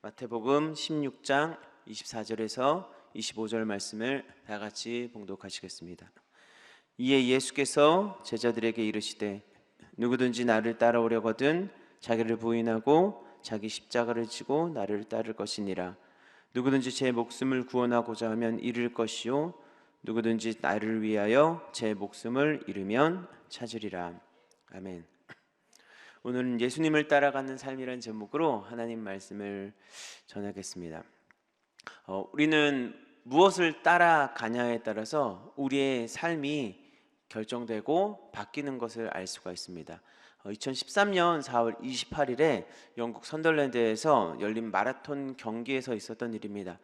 마태복음 16장 24절에서 25절 말씀을 다 같이 봉독하시겠습니다. 이에 예수께서 제자들에게 이르시되 누구든지 나를 따라오려거든 자기를 부인하고 자기 십자가를 지고 나를 따를 것이니라. 누구든지 제 목숨을 구원하고자 하면 잃을 것이요 누구든지 나를 위하여 제 목숨을 잃으면 찾으리라. 아멘. 오늘은 예수님을 따라가는 삶이라는 제목으로 하나님 말씀을 전하겠습니다. 우리는 무엇을 따라가냐에 따라서 우리의 삶이 결정되고 바뀌는 것을 알 수가 있습니다. 2013년 4월 28일에 영국 선덜랜드에서 열린 마라톤 경기에서 있었던 일입니다.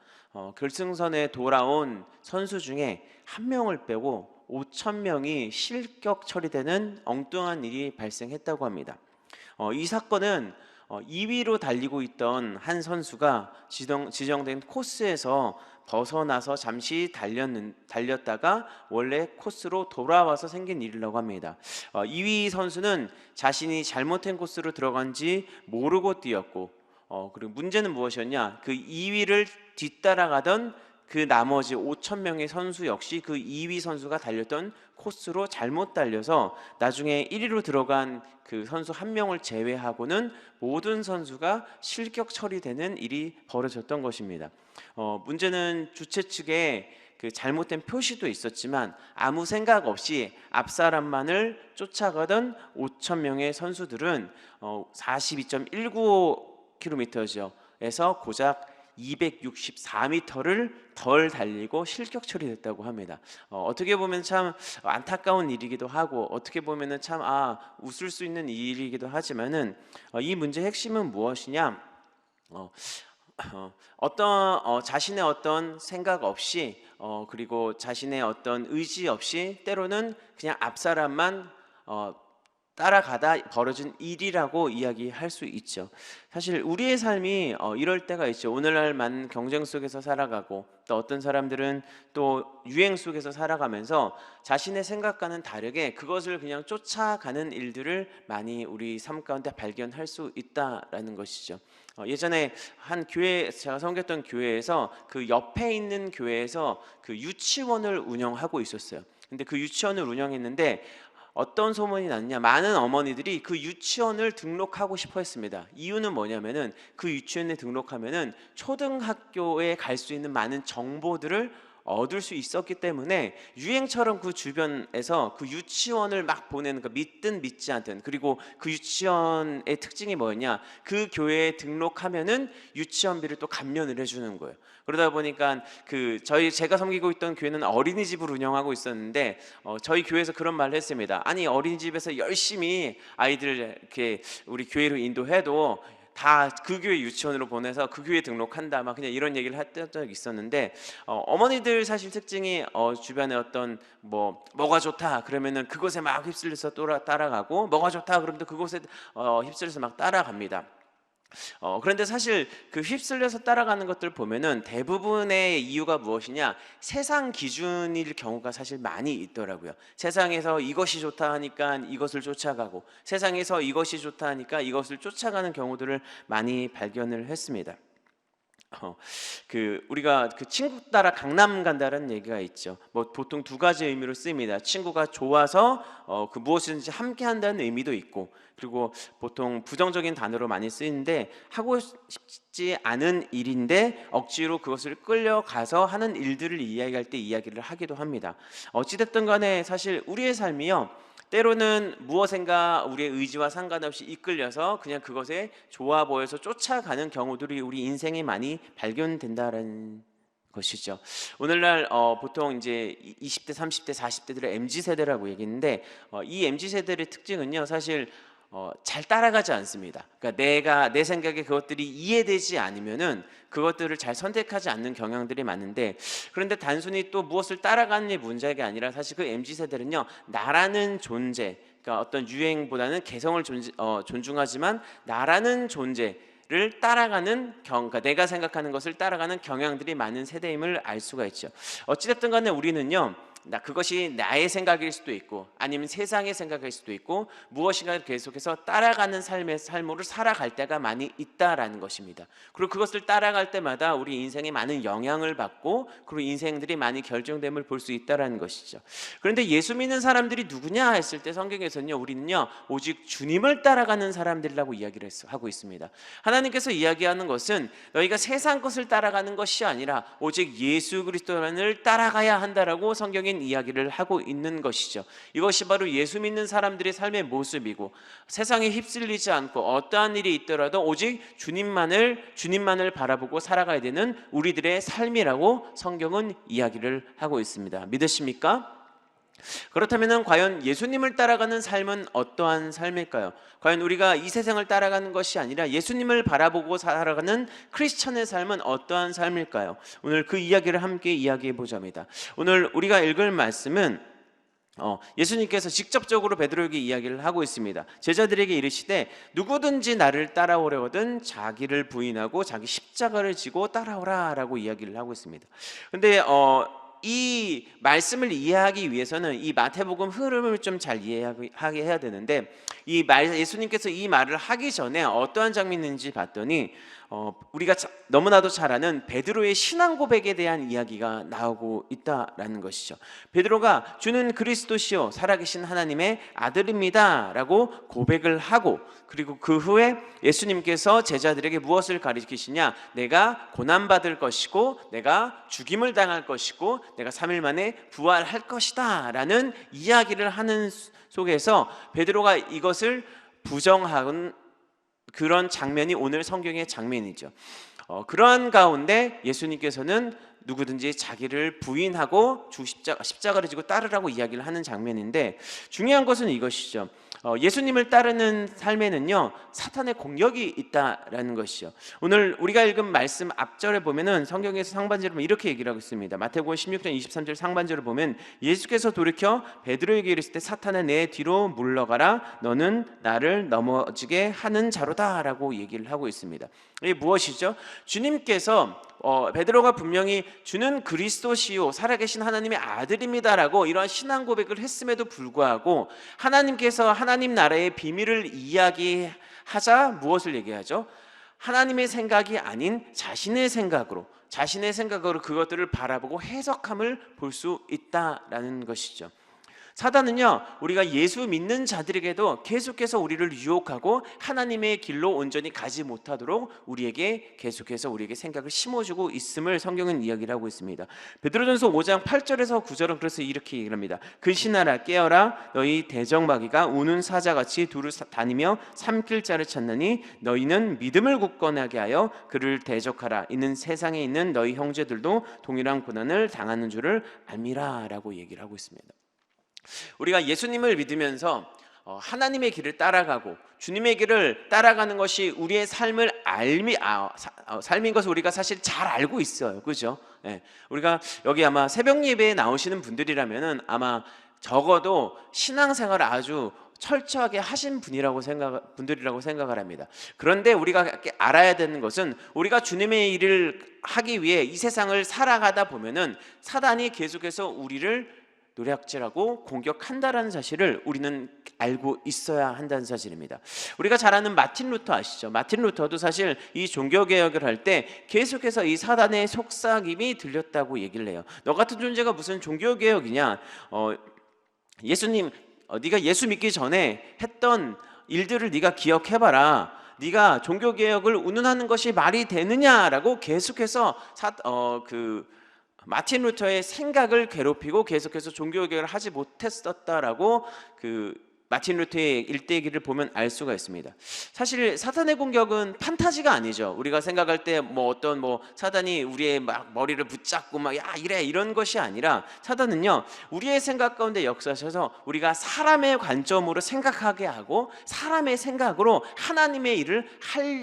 결승선에 돌아온 선수 중에 한 명을 빼고 5,000명이 실격 처리되는 엉뚱한 일이 발생했다고 합니다. 이 사건은 2위로 달리고 있던 한 선수가 지정된 코스에서 벗어나서 잠시 달렸다가 원래 코스로 돌아와서 생긴 일이라고 합니다. 2위 선수는 자신이 잘못된 코스로 들어간지 모르고 뛰었고, 그리고 문제는 무엇이었냐? 그 2위를 뒤따라가던 그 나머지 5,000명의 선수 역시 그 2위 선수가 달렸던 코스로 잘못 달려서 나중에 1위로 들어간 그 선수 한 명을 제외하고는 모든 선수가 실격 처리되는 일이 벌어졌던 것입니다. 문제는 주최 측에 그 잘못된 표시도 있었지만 아무 생각 없이 앞 사람만을 쫓아가던 5,000명의 선수들은 42.195km죠. 에서 고작 264m를 덜 달리고 실격 처리됐다고 합니다. 어떻게 보면 참 안타까운 일이기도 하고 어떻게 보면은 참 웃을 수 있는 일이기도 하지만은 이 문제의 핵심은 무엇이냐? 자신의 어떤 생각 없이 그리고 자신의 어떤 의지 없이 때로는 그냥 앞 사람만 따라가다 벌어진 일이라고 이야기할 수 있죠. 사실 우리의 삶이 이럴 때가 있죠. 오늘날 많은 경쟁 속에서 살아가고 또 어떤 사람들은 또 유행 속에서 살아가면서 자신의 생각과는 다르게 그것을 그냥 쫓아가는 일들을 많이 우리 삶 가운데 발견할 수 있다라는 것이죠. 예전에 한 교회, 제가 섬겼던 교회에서 그 옆에 있는 교회에서 그 유치원을 운영하고 있었어요. 근데 그 유치원을 운영했는데 어떤 소문이 났냐? 많은 어머니들이 그 유치원을 등록하고 싶어 했습니다. 이유는 뭐냐면은 그 유치원에 등록하면은 초등학교에 갈 수 있는 많은 정보들을 얻을 수 있었기 때문에 유행처럼 그 주변에서 그 유치원을 막 보내는 거 믿든 믿지 않든. 그리고 그 유치원의 특징이 뭐였냐? 그 교회에 등록하면은 유치원비를 또 감면을 해주는 거예요. 그러다 보니까 제가 섬기고 있던 교회는 어린이집을 운영하고 있었는데 저희 교회에서 그런 말을 했습니다. 아니 어린이집에서 열심히 아이들을 이렇게 우리 교회로 인도해도 다 그 교회 유치원으로 보내서 그 교회에 등록한다 막 그냥 이런 얘기를 했던 적이 있었는데 어머니들 사실 특징이 주변에 어떤 뭐가 좋다 그러면은 그것에 막 휩쓸려서 따라가고 뭐가 좋다 그러면 또 그것에 휩쓸려서 막 따라갑니다. 그런데 사실 그 휩쓸려서 따라가는 것들 보면은 대부분의 이유가 무엇이냐? 세상 기준일 경우가 사실 많이 있더라고요. 세상에서 이것이 좋다 하니까 이것을 쫓아가고 세상에서 이것이 좋다 하니까 이것을 쫓아가는 경우들을 많이 발견을 했습니다. 우리가 그 친구 따라 강남 간다는 얘기가 있죠. 보통 두 가지 의미로 쓰입니다. 친구가 좋아서 그 무엇이든지 함께 한다는 의미도 있고, 그리고 보통 부정적인 단어로 많이 쓰이는데 하고 싶지 않은 일인데 억지로 그것을 끌려가서 하는 일들을 이야기할 때 이야기를 하기도 합니다. 어찌됐든 간에 사실 우리의 삶이요, 때로는 무엇인가 우리의 의지와 상관없이 이끌려서 그냥 그것에 좋아 보여서 쫓아가는 경우들이 우리 인생에 많이 발견된다는 것이죠. 오늘날 보통 이제 20대, 30대, 40대들을 MZ세대라고 얘기했는데 이 MZ세대의 특징은요, 사실 잘 따라가지 않습니다. 그러니까 내 생각에 그것들이 이해되지 않으면은 그것들을 잘 선택하지 않는 경향들이 많은데, 그런데 단순히 또 무엇을 따라가는 게 문제가 아니라 사실 그 MZ세대는요, 나라는 존재, 그러니까 어떤 유행보다는 개성을 존중하지만 나라는 존재를 따라가는 그러니까 내가 생각하는 것을 따라가는 경향들이 많은 세대임을 알 수가 있죠. 어찌됐든 간에 우리는요, 그것이 나의 생각일 수도 있고 아니면 세상의 생각일 수도 있고 무엇인가 계속해서 따라가는 삶으로 살아갈 때가 많이 있다라는 것입니다. 그리고 그것을 따라갈 때마다 우리 인생에 많은 영향을 받고 그리고 인생들이 많이 결정됨을 볼 수 있다라는 것이죠. 그런데 예수 믿는 사람들이 누구냐 했을 때 성경에서는요, 우리는요 오직 주님을 따라가는 사람들이라고 이야기를 하고 있습니다. 하나님께서 이야기하는 것은 너희가 세상 것을 따라가는 것이 아니라 오직 예수 그리스도를 따라가야 한다라고 성경엔 이야기를 하고 있는 것이죠. 이것이 바로 예수 믿는 사람들의 삶의 모습이고 세상에 휩쓸리지 않고 어떠한 일이 있더라도 오직 주님만을 바라보고 살아가야 되는 우리들의 삶이라고 성경은 이야기를 하고 있습니다. 믿으십니까? 그렇다면 과연 예수님을 따라가는 삶은 어떠한 삶일까요? 과연 우리가 이 세상을 따라가는 것이 아니라 예수님을 바라보고 살아가는 크리스천의 삶은 어떠한 삶일까요? 오늘 그 이야기를 함께 이야기해 보자입니다. 오늘 우리가 읽을 말씀은 예수님께서 직접적으로 베드로에게 이야기를 하고 있습니다. 제자들에게 이르시되 누구든지 나를 따라오려거든 자기를 부인하고 자기 십자가를 지고 따라오라 라고 이야기를 하고 있습니다. 근데 이 말씀을 이해하기 위해서는 이 마태복음 흐름을 좀 잘 이해하게 해야 되는데 예수님께서 이 말을 하기 전에 어떠한 장면인지 봤더니 우리가 너무나도 잘 아는 베드로의 신앙 고백에 대한 이야기가 나오고 있다라는 것이죠. 베드로가 주는 그리스도시요 살아계신 하나님의 아들입니다 라고 고백을 하고, 그리고 그 후에 예수님께서 제자들에게 무엇을 가르치시냐, 내가 고난받을 것이고 내가 죽임을 당할 것이고 내가 3일 만에 부활할 것이다 라는 이야기를 하는 속에서 베드로가 이것을 부정한 그런 장면이 오늘 성경의 장면이죠. 그러한 가운데 예수님께서는 누구든지 자기를 부인하고 십자가를 지고 따르라고 이야기를 하는 장면인데, 중요한 것은 이것이죠. 예수님을 따르는 삶에는요 사탄의 공격이 있다라는 것이죠. 오늘 우리가 읽은 말씀 앞절에 보면은 성경에서 상반절에 보면 이렇게 얘기를 하고 있습니다. 마태복음 16장 23절 상반절을 보면 예수께서 돌이켜 베드로에게 이르시되 사탄아 내 뒤로 물러가라 너는 나를 넘어지게 하는 자로다 라고 얘기를 하고 있습니다. 이게 무엇이죠? 주님께서 베드로가 분명히 주는 그리스도시요 살아계신 하나님의 아들입니다라고 이러한 신앙 고백을 했음에도 불구하고 하나님께서 하나님 나라의 비밀을 이야기하자 무엇을 얘기하죠? 하나님의 생각이 아닌 자신의 생각으로 그것들을 바라보고 해석함을 볼 수 있다라는 것이죠. 사단은요 우리가 예수 믿는 자들에게도 계속해서 우리를 유혹하고 하나님의 길로 온전히 가지 못하도록 계속해서 우리에게 생각을 심어주고 있음을 성경은 이야기를 하고 있습니다. 베드로전서 5장 8절에서 9절은 그래서 이렇게 얘기를 합니다. 근신하라 깨어라 너희 대적마귀가 우는 사자같이 두루 다니며 삼킬 자를 찾느니 너희는 믿음을 굳건하게 하여 그를 대적하라. 이는 세상에 있는 너희 형제들도 동일한 고난을 당하는 줄을 알미라 라고 얘기를 하고 있습니다. 우리가 예수님을 믿으면서 하나님의 길을 따라가고 주님의 길을 따라가는 것이 우리의 삶인 것을 우리가 사실 잘 알고 있어요. 그죠? 네. 우리가 여기 아마 새벽 예배에 나오시는 분들이라면은 아마 적어도 신앙생활을 아주 철저하게 하신 분들이라고 생각을 합니다. 그런데 우리가 알아야 되는 것은 우리가 주님의 일을 하기 위해 이 세상을 살아가다 보면은 사단이 계속해서 우리를 노략질하고 공격한다라는 사실을 우리는 알고 있어야 한다는 사실입니다. 우리가 잘 아는 마틴 루터 아시죠? 마틴 루터도 사실 이 종교개혁을 할 때 계속해서 이 사단의 속삭임이 들렸다고 얘기를 해요. 너 같은 존재가 무슨 종교개혁이냐, 네가 예수 믿기 전에 했던 일들을 네가 기억해봐라. 네가 종교개혁을 운운하는 것이 말이 되느냐라고 계속해서 마틴 루터의 생각을 괴롭히고 계속해서 종교개혁을 하지 못했었다라고 마틴 루터의 일대기를 보면 알 수가 있습니다. 사실 사탄의 공격은 판타지가 아니죠. 우리가 생각할 때 사단이 우리의 막 머리를 붙잡고 막 야 이래 이런 것이 아니라 사단은요 우리의 생각 가운데 역사하셔서 우리가 사람의 관점으로 생각하게 하고 사람의 생각으로 하나님의 일을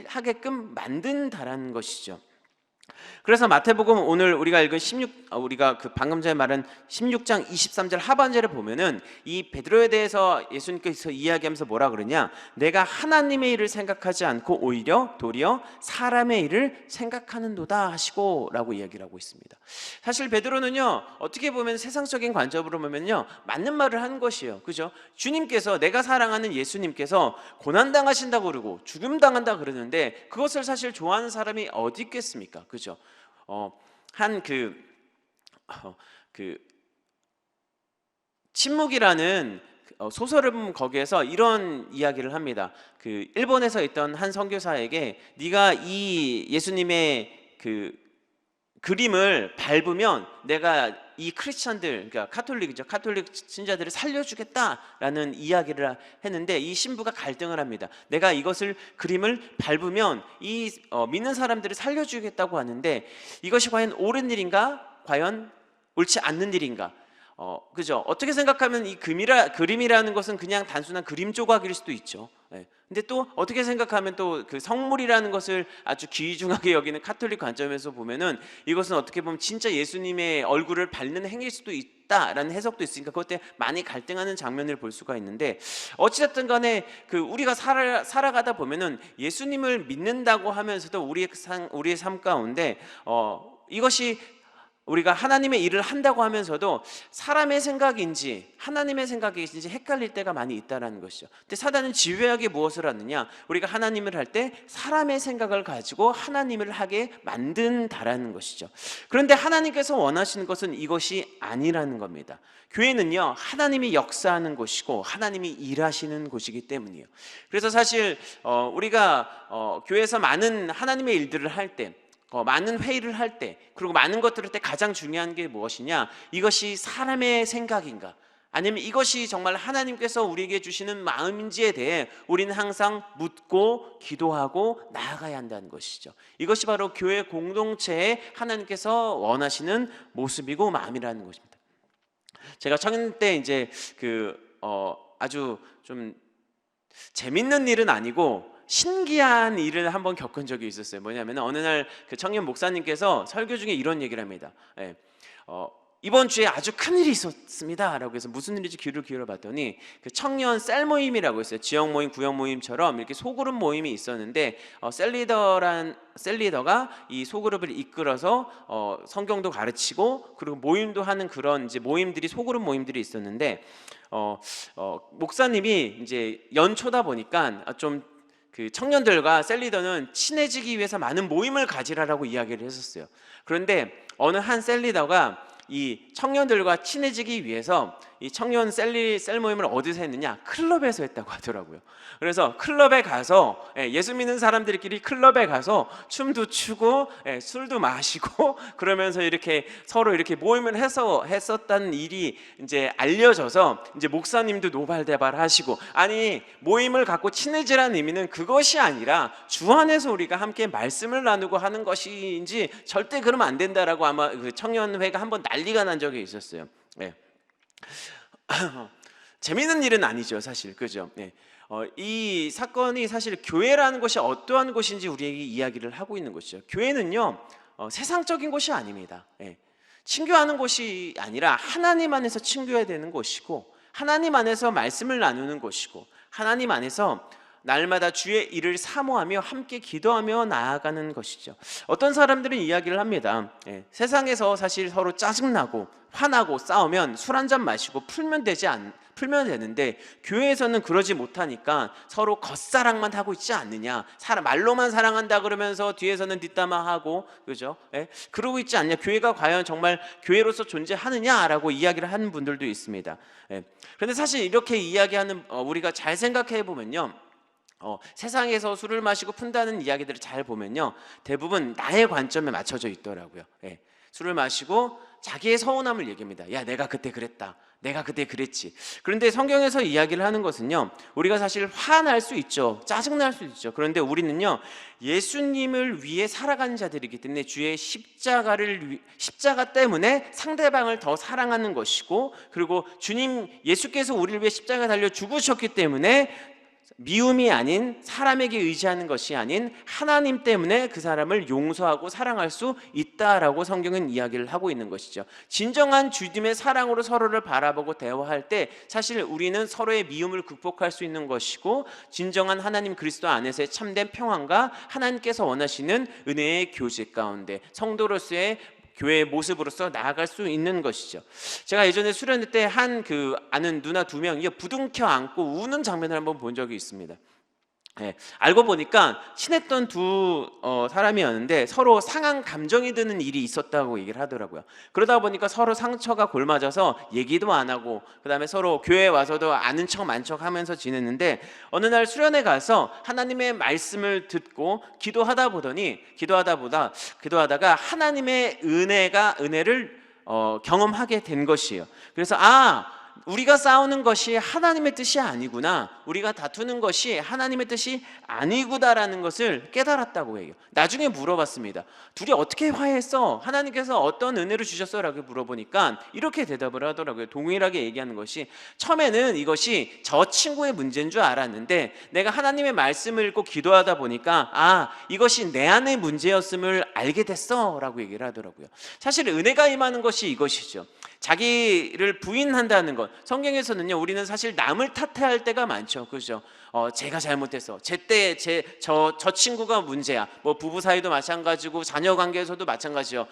하게끔 만든다라는 것이죠. 그래서 마태복음 오늘 우리가 읽은 우리가 그 방금 전에 말한 16장 23절 하반절에 보면은 이 베드로에 대해서 예수님께서 이야기하면서 뭐라 그러냐? 내가 하나님의 일을 생각하지 않고 오히려 도리어 사람의 일을 생각하는도다 하시고라고 이야기를 하고 있습니다. 사실 베드로는요, 어떻게 보면 세상적인 관점으로 보면요, 맞는 말을 하는 것이에요. 그죠? 주님께서, 내가 사랑하는 예수님께서 고난 당하신다고 그러고 죽음 당한다 그러는데 그것을 사실 좋아하는 사람이 어디 있겠습니까? 그죠? 한 침묵이라는 소설을 보면 거기에서 이런 이야기를 합니다. 그 일본에서 있던 한 선교사에게 네가 이 예수님의 그 그림을 밟으면 내가 이 크리스천들, 그러니까 카톨릭이죠, 카톨릭 신자들을 살려주겠다라는 이야기를 했는데 이 신부가 갈등을 합니다. 내가 이것을 그림을 밟으면 이 믿는 사람들을 살려주겠다고 하는데 이것이 과연 옳은 일인가, 과연 옳지 않는 일인가? 그죠? 어떻게 생각하면 이 그림이라는 것은 그냥 단순한 그림 조각일 수도 있죠. 예. 근데 또 어떻게 생각하면 또 그 성물이라는 것을 아주 귀중하게 여기는 카톨릭 관점에서 보면은 이것은 어떻게 보면 진짜 예수님의 얼굴을 밟는 행위일 수도 있다라는 해석도 있으니까 그것 때문에 많이 갈등하는 장면을 볼 수가 있는데, 어찌됐든 간에 그 우리가 살아가다 보면은 예수님을 믿는다고 하면서도 우리의 삶 가운데 이것이 우리가 하나님의 일을 한다고 하면서도 사람의 생각인지 하나님의 생각인지 헷갈릴 때가 많이 있다는 것이죠. 근데 사단은 지배하게 무엇을 하느냐? 우리가 하나님을 할 때 사람의 생각을 가지고 하나님을 하게 만든다라는 것이죠. 그런데 하나님께서 원하시는 것은 이것이 아니라는 겁니다. 교회는요, 하나님이 역사하는 곳이고 하나님이 일하시는 곳이기 때문이에요. 그래서 사실 우리가 교회에서 많은 하나님의 일들을 할 때, 많은 회의를 할 때, 그리고 많은 것들을 할 때 가장 중요한 게 무엇이냐? 이것이 사람의 생각인가? 아니면 이것이 정말 하나님께서 우리에게 주시는 마음인지에 대해 우리는 항상 묻고 기도하고 나아가야 한다는 것이죠. 이것이 바로 교회 공동체에 하나님께서 원하시는 모습이고 마음이라는 것입니다. 제가 청년 때 이제 아주 좀 재밌는 일은 아니고 신기한 일을 한번 겪은 적이 있었어요. 뭐냐면 어느 날 그 청년 목사님께서 설교 중에 이런 얘기를 합니다. 이번 주에 아주 큰 일이 있었습니다 라고 해서 무슨 일인지 귀를 기울여 봤더니 그 청년 셀 모임이라고 있어요. 지역 모임, 구역 모임처럼 이렇게 소그룹 모임이 있었는데 셀리더가 이 소그룹을 이끌어서 성경도 가르치고 그리고 모임도 하는 그런 이제 모임들이, 소그룹 모임들이 있었는데 목사님이 이제 연초다 보니까 좀 그 청년들과 셀리더는 친해지기 위해서 많은 모임을 가지라라고 이야기를 했었어요. 그런데 어느 한 셀리더가 이 청년들과 친해지기 위해서 이 청년 셀 모임을 어디서 했느냐? 클럽에서 했다고 하더라고요. 그래서 클럽에 가서 예수 믿는 사람들끼리 클럽에 가서 춤도 추고 술도 마시고 그러면서 이렇게 서로 이렇게 모임을 해서 했었다는 일이 이제 알려져서 이제 목사님도 노발대발하시고, 아니 모임을 갖고 친해지라는 의미는 그것이 아니라 주 안에서 우리가 함께 말씀을 나누고 하는 것인지 절대 그러면 안 된다라고 아마 그 청년회가 한번 난리가 난 적이 있었어요. 재미있는 일은 아니죠, 사실. 그죠? 이 사건이 사실 교회라는 것이 어떠한 곳인지 우리에게 이야기를 하고 있는 것이죠. 교회는요, 세상적인 곳이 아닙니다. 친교하는 곳이 아니라 하나님 안에서 친교해야 되는 곳이고, 하나님 안에서 말씀을 나누는 곳이고, 하나님 안에서 날마다 주의 일을 사모하며 함께 기도하며 나아가는 것이죠. 어떤 사람들은 이야기를 합니다. 세상에서 사실 서로 짜증나고 화나고 싸우면 술 한잔 마시고 풀면 되는데 교회에서는 그러지 못하니까 서로 겉사랑만 하고 있지 않느냐, 말로만 사랑한다 그러면서 뒤에서는 뒷담화하고, 그죠? 그러고 있지 않냐, 교회가 과연 정말 교회로서 존재하느냐라고 이야기를 하는 분들도 있습니다. 그런데 사실 이렇게 이야기하는 우리가 잘 생각해 보면요, 세상에서 술을 마시고 푼다는 이야기들을 잘 보면요, 대부분 나의 관점에 맞춰져 있더라고요. 술을 마시고 자기의 서운함을 얘기합니다. 야, 내가 그때 그랬다, 내가 그때 그랬지. 그런데 성경에서 이야기를 하는 것은요, 우리가 사실 화날 수 있죠, 짜증날 수 있죠. 그런데 우리는요, 예수님을 위해 살아가는 자들이기 때문에 주의 십자가 때문에 상대방을 더 사랑하는 것이고, 그리고 예수께서 우리를 위해 십자가 달려 죽으셨기 때문에 미움이 아닌, 사람에게 의지하는 것이 아닌 하나님 때문에 그 사람을 용서하고 사랑할 수 있다라고 성경은 이야기를 하고 있는 것이죠. 진정한 주님의 사랑으로 서로를 바라보고 대화할 때 사실 우리는 서로의 미움을 극복할 수 있는 것이고, 진정한 하나님 그리스도 안에서의 참된 평안과 하나님께서 원하시는 은혜의 교제 가운데 성도로서의 교회의 모습으로서 나아갈 수 있는 것이죠. 제가 예전에 수련회 때 한 아는 누나 2명이 부둥켜 안고 우는 장면을 한번 본 적이 있습니다. 알고 보니까 친했던 두 사람이었는데 서로 상한 감정이 드는 일이 있었다고 얘기를 하더라고요. 그러다 보니까 서로 상처가 골맞아서 얘기도 안 하고, 그 다음에 서로 교회에 와서도 아는 척 만 척 하면서 지냈는데, 어느 날 수련회 가서 하나님의 말씀을 듣고 기도하다가 하나님의 은혜를 경험하게 된 것이에요. 그래서 우리가 싸우는 것이 하나님의 뜻이 아니구나, 우리가 다투는 것이 하나님의 뜻이 아니구나라는 것을 깨달았다고 해요. 나중에 물어봤습니다. 둘이 어떻게 화해했어? 하나님께서 어떤 은혜를 주셨어? 라고 물어보니까 이렇게 대답을 하더라고요. 동일하게 얘기하는 것이, 처음에는 이것이 저 친구의 문제인 줄 알았는데 내가 하나님의 말씀을 읽고 기도하다 보니까 이것이 내 안의 문제였음을 알게 됐어 라고 얘기를 하더라고요. 사실 은혜가 임하는 것이 이것이죠. 자기를 부인한다는 것. 성경에서는요, 우리는 사실 남을 탓할 때가 많죠. 그죠? 제가 잘못했어. 저 친구가 문제야. 뭐 부부 사이도 마찬가지고 자녀 관계에서도 마찬가지요.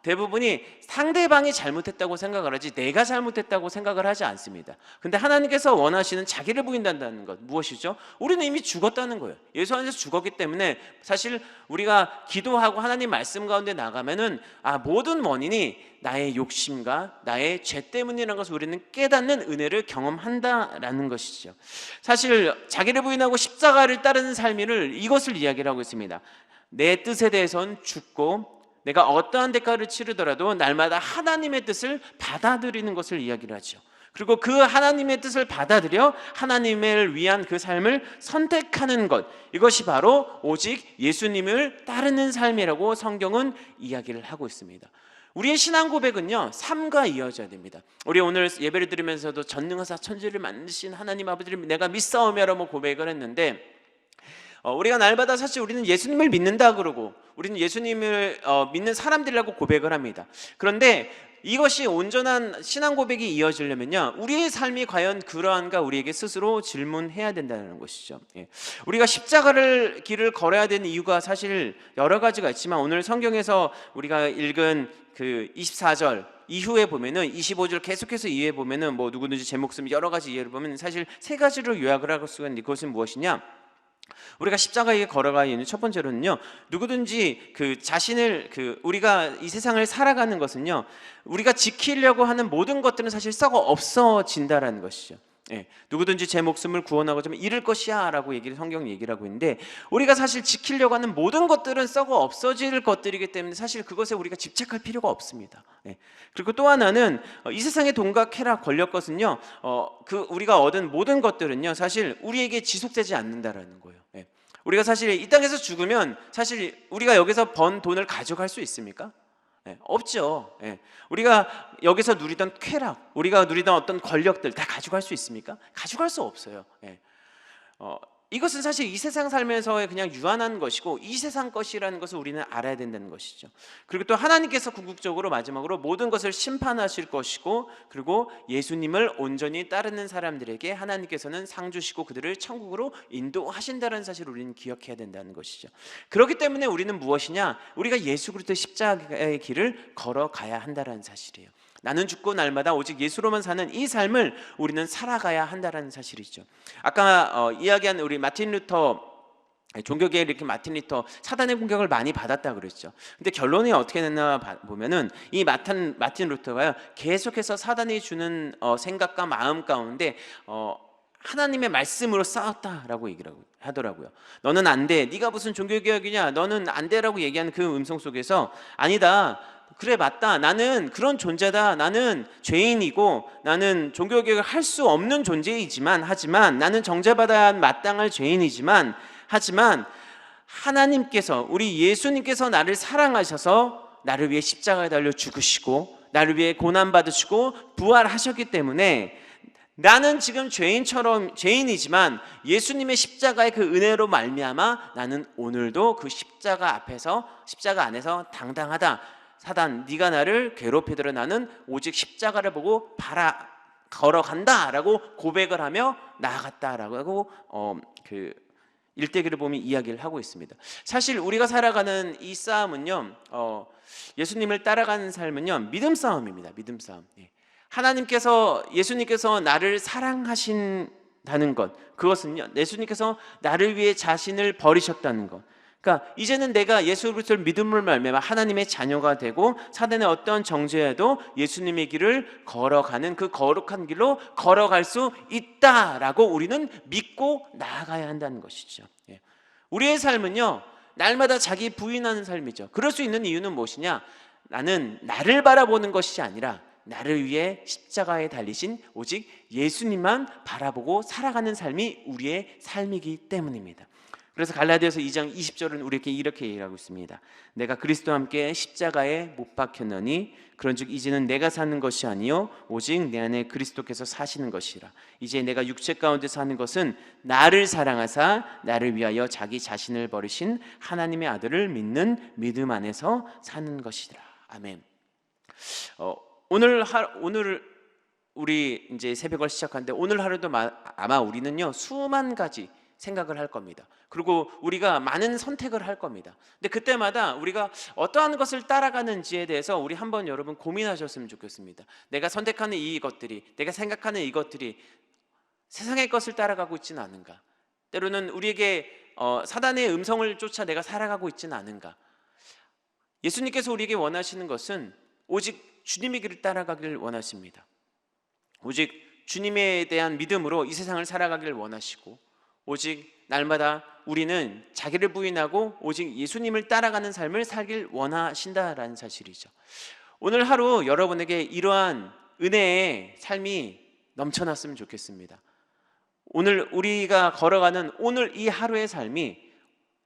대부분이 상대방이 잘못했다고 생각을 하지 내가 잘못했다고 생각을 하지 않습니다. 근데 하나님께서 원하시는 자기를 부인한다는 것, 무엇이죠? 우리는 이미 죽었다는 거예요. 예수 안에서 죽었기 때문에 사실 우리가 기도하고 하나님 말씀 가운데 나가면은 모든 원인이 나의 욕심과 나의 죄 때문이라는 것을 우리는 깨닫는 은혜를 경험한다라는 것이죠. 사실 자기를 부인하고 십자가를 따르는 삶을 이것을 이야기를 하고 있습니다. 내 뜻에 대해서는 죽고 내가 어떠한 대가를 치르더라도 날마다 하나님의 뜻을 받아들이는 것을 이야기를 하죠. 그리고 그 하나님의 뜻을 받아들여 하나님을 위한 그 삶을 선택하는 것, 이것이 바로 오직 예수님을 따르는 삶이라고 성경은 이야기를 하고 있습니다. 우리의 신앙 고백은요, 삶과 이어져야 됩니다. 우리 오늘 예배를 드리면서도 전능하사 천지를 만드신 하나님 아버지를 내가 믿사오며라고 고백을 했는데, 우리가 날마다 사실 우리는 예수님을 믿는다 그러고 우리는 예수님을 믿는 사람들이라고 고백을 합니다. 그런데 이것이 온전한 신앙 고백이 이어지려면요, 우리의 삶이 과연 그러한가 우리에게 스스로 질문해야 된다는 것이죠. 우리가 십자가를 길을 걸어야 되는 이유가 사실 여러 가지가 있지만, 오늘 성경에서 우리가 읽은 그 24절 이후에 보면은 25절 계속해서 이후에 보면은 뭐 누구든지 제 목숨 여러 가지 이해를 보면 사실 3가지로 요약을 할 수가 있는데, 그것은 무엇이냐? 우리가 십자가에 걸어가야 하는 첫 번째로는요, 누구든지 우리가 이 세상을 살아가는 것은요, 우리가 지키려고 하는 모든 것들은 사실 썩어 없어진다라는 것이죠. 누구든지 제 목숨을 구원하고자 하면 잃을 것이야 라고 성경이 얘기를 하고 있는데, 우리가 사실 지키려고 하는 모든 것들은 썩어 없어질 것들이기 때문에 사실 그것에 우리가 집착할 필요가 없습니다. 그리고 또 하나는 이 세상의 돈과 쾌락 권력 것은요, 우리가 얻은 모든 것들은요 사실 우리에게 지속되지 않는다라는 거예요. 우리가 사실 이 땅에서 죽으면 사실 우리가 여기서 번 돈을 가져갈 수 있습니까? 없죠. 우리가 여기서 누리던 쾌락, 우리가 누리던 어떤 권력들 다 가져갈 수 있습니까? 가져갈 수 없어요. 이것은 사실 이 세상 삶에서의 그냥 유한한 것이고 이 세상 것이라는 것을 우리는 알아야 된다는 것이죠. 그리고 또 하나님께서 궁극적으로 마지막으로 모든 것을 심판하실 것이고, 그리고 예수님을 온전히 따르는 사람들에게 하나님께서는 상 주시고 그들을 천국으로 인도하신다는 사실을 우리는 기억해야 된다는 것이죠. 그렇기 때문에 우리는 무엇이냐? 우리가 예수 그리스도의 십자가의 길을 걸어가야 한다는 사실이에요. 나는 죽고 날마다 오직 예수로만 사는 이 삶을 우리는 살아가야 한다는 사실이죠. 아까 이야기한 우리 마틴 루터, 종교계에 이렇게 마틴 루터 사단의 공격을 많이 받았다 그랬죠. 근데 결론이 어떻게 됐나 보면은 이 마틴 루터가요, 계속해서 사단이 주는 생각과 마음 가운데 하나님의 말씀으로 싸웠다라고 얘기를 하더라고요. 너는 안 돼, 네가 무슨 종교개혁이냐, 너는 안 돼라고 얘기하는 그 음성 속에서, 아니다, 그래 맞다, 나는 그런 존재다, 나는 죄인이고 나는 종교개혁을 할 수 없는 존재이지만, 하지만 나는 정죄받아야 마땅할 죄인이지만, 하지만 하나님께서, 우리 예수님께서 나를 사랑하셔서 나를 위해 십자가에 달려 죽으시고 나를 위해 고난받으시고 부활하셨기 때문에 나는 지금 죄인이지만 예수님의 십자가의 그 은혜로 말미암아 나는 오늘도 그 십자가 안에서 당당하다. 사단, 네가 나를 괴롭히더라. 나는 오직 십자가를 보고 걸어간다라고 고백을 하며 나아갔다라고 그 일대기를 보면 이야기를 하고 있습니다. 사실 우리가 살아가는 이 싸움은요, 예수님을 따라가는 삶은요, 믿음 싸움입니다. 믿음 싸움. 예수님께서 나를 사랑하신다는 것, 그것은요, 예수님께서 나를 위해 자신을 버리셨다는 것. 그러니까 이제는 내가 예수 그리스도를 믿음을 말미암아 하나님의 자녀가 되고 사단의 어떤 정죄에도 예수님의 길을 걸어가는 그 거룩한 길로 걸어갈 수 있다라고 우리는 믿고 나아가야 한다는 것이죠. 우리의 삶은요, 날마다 자기 부인하는 삶이죠. 그럴 수 있는 이유는 무엇이냐? 나는 나를 바라보는 것이 아니라 나를 위해 십자가에 달리신 오직 예수님만 바라보고 살아가는 삶이 우리의 삶이기 때문입니다. 그래서 갈라디아서 2장 20절은 우리에게 이렇게 얘기하고 있습니다. 내가 그리스도와 함께 십자가에 못 박혔느니 그런즉 이제는 내가 사는 것이 아니요 오직 내 안에 그리스도께서 사시는 것이라. 이제 내가 육체 가운데 사는 것은 나를 사랑하사 나를 위하여 자기 자신을 버리신 하나님의 아들을 믿는 믿음 안에서 사는 것이라. 아멘. 오늘 우리 이제 새벽을 시작하는데 오늘 하루도 아마 우리는요 수만 가지 생각을 할 겁니다. 그리고 우리가 많은 선택을 할 겁니다. 근데 그때마다 우리가 어떠한 것을 따라가는지에 대해서 우리 한번 여러분 고민하셨으면 좋겠습니다. 내가 선택하는 이것들이, 내가 생각하는 이것들이 세상의 것을 따라가고 있지는 않은가? 때로는 우리에게 사단의 음성을 쫓아 내가 살아가고 있지는 않은가? 예수님께서 우리에게 원하시는 것은 오직 주님의 길을 따라가기를 원하십니다. 오직 주님에 대한 믿음으로 이 세상을 살아가기를 원하시고 오직 날마다 우리는 자기를 부인하고 오직 예수님을 따라가는 삶을 살길 원하신다라는 사실이죠. 오늘 하루 여러분에게 이러한 은혜의 삶이 넘쳐났으면 좋겠습니다. 오늘 우리가 걸어가는 오늘 이 하루의 삶이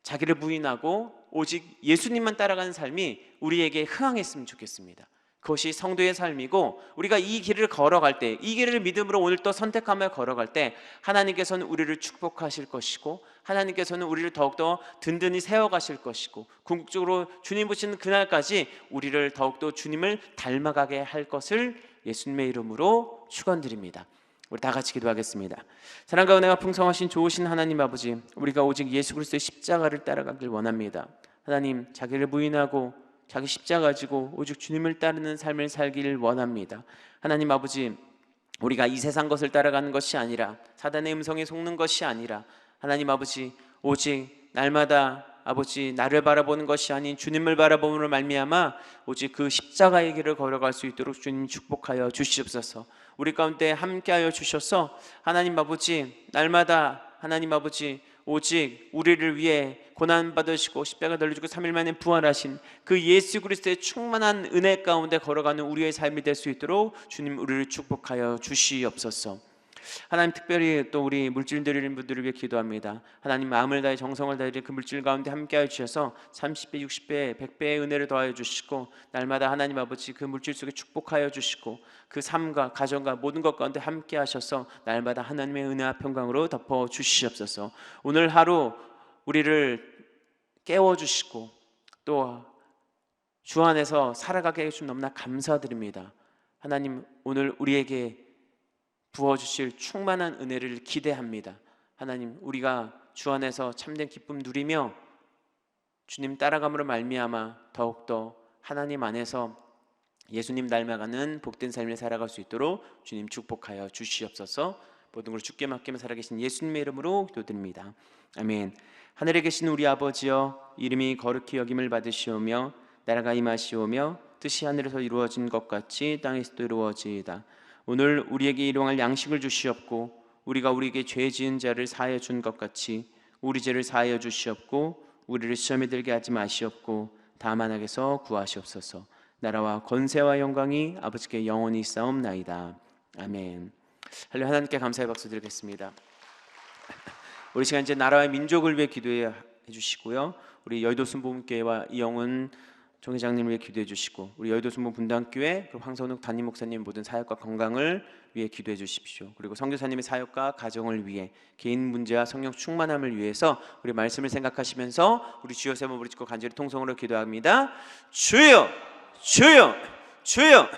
자기를 부인하고 오직 예수님만 따라가는 삶이 우리에게 흥황했으면 좋겠습니다. 그것이 성도의 삶이고 우리가 이 길을 걸어갈 때, 이 길을 믿음으로 오늘 또 선택하며 걸어갈 때 하나님께서는 우리를 축복하실 것이고 하나님께서는 우리를 더욱더 든든히 세워가실 것이고 궁극적으로 주님 보시는 그날까지 우리를 더욱더 주님을 닮아가게 할 것을 예수님의 이름으로 축원드립니다. 우리 다 같이 기도하겠습니다. 사랑과 은혜가 풍성하신 좋으신 하나님 아버지, 우리가 오직 예수 그리스도의 십자가를 따라가길 원합니다. 하나님, 자기를 부인하고 자기 십자가 가지고 오직 주님을 따르는 삶을 살기를 원합니다. 하나님 아버지, 우리가 이 세상 것을 따라가는 것이 아니라 사단의 음성에 속는 것이 아니라 하나님 아버지, 오직 날마다 아버지 나를 바라보는 것이 아닌 주님을 바라봄으로 말미암아 오직 그 십자가의 길을 걸어갈 수 있도록 주님 축복하여 주시옵소서. 우리 가운데 함께하여 주셔서 하나님 아버지, 날마다 하나님 아버지 오직 우리를 위해 고난받으시고 십자가 달려주고 3일 만에 부활하신 그 예수 그리스도의 충만한 은혜 가운데 걸어가는 우리의 삶이 될 수 있도록 주님 우리를 축복하여 주시옵소서. 하나님, 특별히 또 우리 물질 드리는 분들을 위해 기도합니다. 하나님, 마음을 다해 정성을 다해 그 물질 가운데 함께하여 주셔서 30배, 60배, 100배의 은혜를 더하여 주시고 날마다 하나님 아버지 그 물질 속에 축복하여 주시고 그 삶과 가정과 모든 것 가운데 함께하셔서 날마다 하나님의 은혜와 평강으로 덮어 주시옵소서. 오늘 하루 우리를 깨워주시고 또 주 안에서 살아가게 해주신 너무나 감사드립니다. 하나님, 오늘 우리에게 부어주실 충만한 은혜를 기대합니다. 하나님, 우리가 주 안에서 참된 기쁨 누리며 주님 따라감으로 말미암아 더욱더 하나님 안에서 예수님 닮아가는 복된 삶을 살아갈 수 있도록 주님 축복하여 주시옵소서. 모든 걸 주께 맡기며 살아계신 예수님의 이름으로 기도드립니다. 아멘. 하늘에 계신 우리 아버지여, 이름이 거룩히 여김을 받으시오며 나라가 임하시오며 뜻이 하늘에서 이루어진 것 같이 땅에서도 이루어지이다. 오늘 우리에게 일용할 양식을 주시옵고 우리가 우리에게 죄 지은 자를 사하여 준 것 같이 우리 죄를 사하여 주시옵고 우리를 시험에 들게 하지 마시옵고 다만 악에서 구하시옵소서. 나라와 권세와 영광이 아버지께 영원히 있사옵나이다. 아멘. 할렐루야. 하나님께 감사의 박수 드리겠습니다. 우리 시간 이제 나라와 민족을 위해 기도해 주시고요. 우리 여의도 순복음교회와 이영훈 정 회장님을 위해 기도해 주시고 우리 여의도 순복 분당교회 그리고 황선욱 담임 목사님 모든 사역과 건강을 위해 기도해 주십시오. 그리고 선교사님의 사역과 가정을 위해 개인 문제와 성령 충만함을 위해서 우리 말씀을 생각하시면서 우리 주여 세 번 부르짖고 간절히 통성으로 기도합니다. 주여 주여 주여